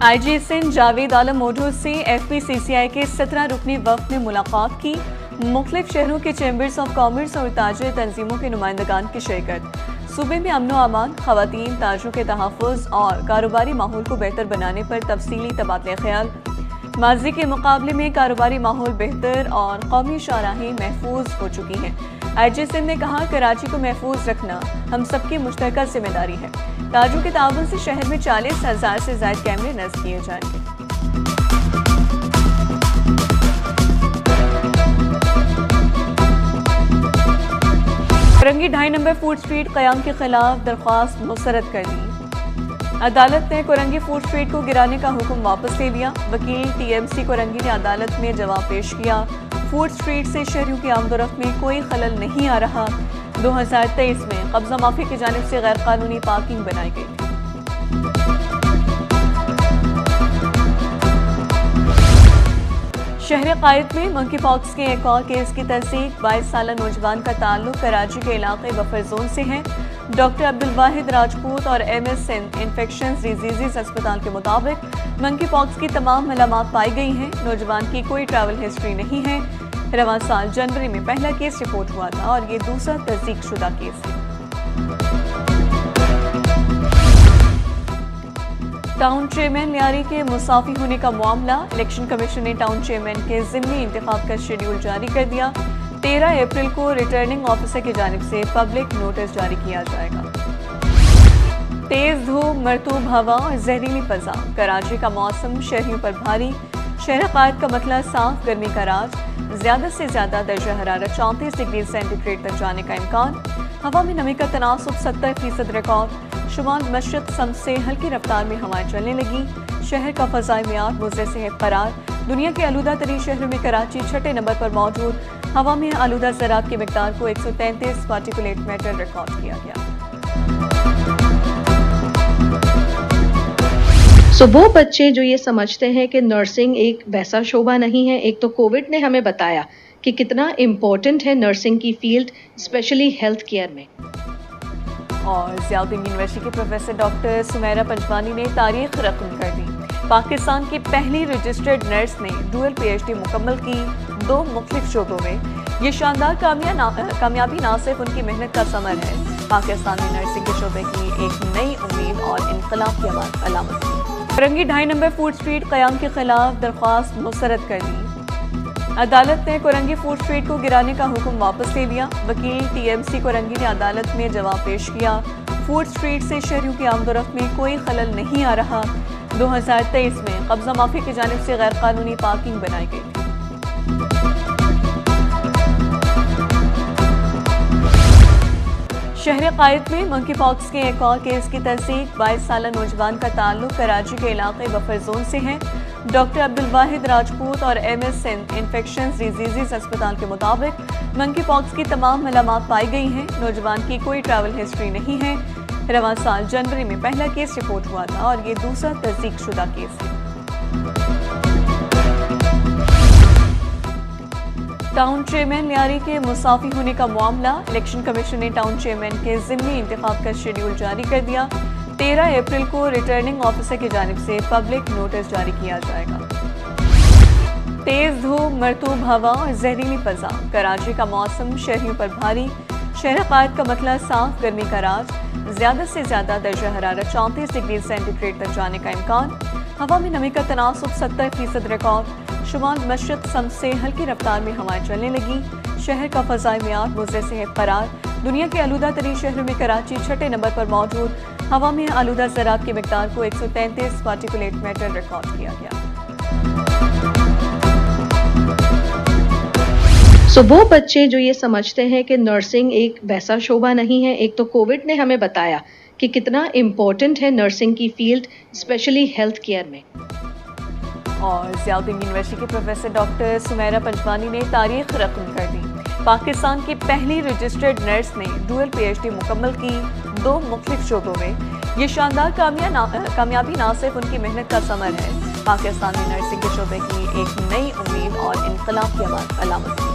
IG Sindh Javed Alam मोडू से FPCCI के 17 रुकनी वफ़द ने मुलाकात की। मुख्तलिफ शहरों के चैम्बर्स ऑफ कॉमर्स और ताजिर तंजीमों के नुमाइंदगान की शिरकत। सूबे में अमन व अमान, खवातीन, ताजरों के तहफ़्फ़ुज़ और कारोबारी माहौल को बेहतर बनाने पर तफसीली तबादला ख्याल। माजी के मुकाबले में कारोबारी माहौल बेहतर और कौमी शाहराहें महफूज हो चुकी हैं। आईजी सिंध ने कहा, कराची को महफूज रखना हम सबकी मुश्तरका जिम्मेदारी है। ताजरों के ताउन से शहर में 40,000 से ज़ायद कैमरे नस्ब किए जाएंगे। कोरंगी 2.5 नंबर फूड स्ट्रीट क़याम के खिलाफ दरख्वास्त मुस्तरद कर दी। अदालत ने कोरंगी फूड स्ट्रीट को गिराने का हुक्म वापस ले लिया। वकील TMC कोरंगी ने अदालत में जवाब पेश किया। फूड स्ट्रीट से शहरियों की आमदोरफ्त में कोई खलल नहीं आ रहा। 2023 में कब्जा माफी की जानिब से गैर कानूनी पार्किंग बनाई गई थी। शहर कायद में मंकी पॉक्स के एक और केस की तस्दीक। 22 साल नौजवान का ताल्लुक कराची के इलाके बफर जोन से है। डॉक्टर अब्दुल वाहिद राजपूत और MS सिंध इन्फेक्शंस डिजीज़ अस्पताल के मुताबिक मंकी पॉक्स की तमाम अलामात पाई गई हैं। नौजवान की कोई ट्रैवल हिस्ट्री नहीं है। रवां साल जनवरी में पहला केस रिपोर्ट हुआ था और ये दूसरा तस्दीक शुदा केस है। टाउन चेयरमैन लियारी के मुसाफी होने का मामला। इलेक्शन कमीशन ने टाउन चेयरमैन के ज़िमनी इंतखाब का शेड्यूल जारी कर दिया। 13 अप्रैल को रिटर्निंग ऑफिसर की जानिब से पब्लिक नोटिस जारी किया जाएगा। तेज धूप, मरतूब हवा और जहरीली फजा, कराची का मौसम शहरियों पर भारी। शहर कायद का मतला साफ, गर्मी का राज। ज्यादा से ज्यादा दर्जा हरारत 34 डिग्री सेंटीग्रेड तक जाने का इम्कान। हवा में नमी का तनासुब 70% रिकॉर्ड। शुमाल मशरक सम से हल्की रफ्तार में हवाएं चलने लगी। शहर का फ़ज़ाई मियार मुज़र सेहत करार। दुनिया के आलूदा तरीन शहरों में कराची 6ठे नंबर पर मौजूद। हवा में आलूदा ज़रात की मिकदार को 133 पार्टिकुलेट मैटर रिकॉर्ड किया गया। वो बच्चे जो ये समझते हैं कि नर्सिंग एक वैसा शोबा नहीं है, एक तो कोविड ने हमें बताया कि कितना इम्पोर्टेंट है नर्सिंग की फील्ड, स्पेशली हेल्थ केयर में। और ज़ियाउद्दीन यूनिवर्सिटी के प्रोफेसर डॉक्टर सुमेरा पंजवानी ने तारीख रकम कर दी। पाकिस्तान की पहली रजिस्टर्ड नर्स ने डुअल PhD मुकम्मल की 2 मुख्तलिफ शोबों में। ये शानदार कामयाबी ना सिर्फ उनकी मेहनत का समर है, पाकिस्तान में नर्सिंग के शोबे की एक नई उम्मीद और इनकलाब की अलामत है। कोरंगी 2.5 नंबर फूड स्ट्रीट क़याम के खिलाफ दरख्वास्त मुस्तरद कर दी। अदालत ने कोरंगी फूड स्ट्रीट को गिराने का हुक्म वापस ले लिया। वकील TMC कोरंगी ने अदालत में जवाब पेश किया। फूड स्ट्रीट से शहरियों की आमदोरफ्त में कोई खलल नहीं आ रहा। 2023 में कब्जा माफी की जानिब से गैर कानूनी पार्किंग बनाई गई थी। शहर कायद में मंकी पॉक्स के एक और केस की तस्दीक। 22 साल नौजवान का ताल्लुक कराची के इलाके बफर जोन से है। डॉक्टर अब्दुल वाहिद राजपूत और MS सिंध इन्फेक्शंस डिजीज़ अस्पताल के मुताबिक मंकी पॉक्स की तमाम अलामात पाई गई हैं। नौजवान की कोई ट्रैवल हिस्ट्री नहीं है। रवां साल जनवरी में पहला केस रिपोर्ट हुआ था और ये दूसरा तस्दीक शुदा केस है। टाउन चेयरमैन लियारी के मुसाफी होने का मामला। इलेक्शन कमीशन ने टाउन चेयरमैन के ज़िमनी इंतखाब का शेड्यूल जारी कर दिया। 13 अप्रैल को रिटर्निंग ऑफिसर की जानिब से पब्लिक नोटिस जारी किया जाएगा। तेज धूप, मरतूब हवा और जहरीली फजा, कराची का मौसम शहरियों पर भारी। शहर कायद का मतला साफ, गर्मी का राज। ज्यादा से ज्यादा दर्जा हरारत 34 डिग्री सेंटीग्रेड तक जाने का इम्कान। हवा में नमी का तनासुब 70% रिकॉर्ड। शुमाल मशरक सम से हल्की रफ्तार में हवाएं चलने लगी। शहर का फ़ज़ाई मियार मुज़र सेहत करार। दुनिया के आलूदा तरीन शहरों में कराची 6ठे नंबर पर मौजूद। हवा में आलूदा ज़रात की मिकदार को 133 पार्टिकुलेट मैटर रिकॉर्ड किया गया। वो बच्चे जो ये समझते हैं कि नर्सिंग एक वैसा शोबा नहीं है, एक तो कोविड ने हमें बताया कि कितना इम्पोर्टेंट है नर्सिंग की फील्ड, स्पेशली हेल्थ केयर में। और ज़ियाउद्दीन यूनिवर्सिटी के प्रोफेसर डॉक्टर सुमेरा पंजवानी ने तारीख रकम कर दी। पाकिस्तान की पहली रजिस्टर्ड नर्स ने डुअल PhD मुकम्मल की 2 मुख्तलिफ शोबों में। ये शानदार कामयाबी ना सिर्फ उनकी मेहनत का समर है, पाकिस्तान में नर्सिंग के शोबे की एक नई उम्मीद और इनकलाब की अलामत है।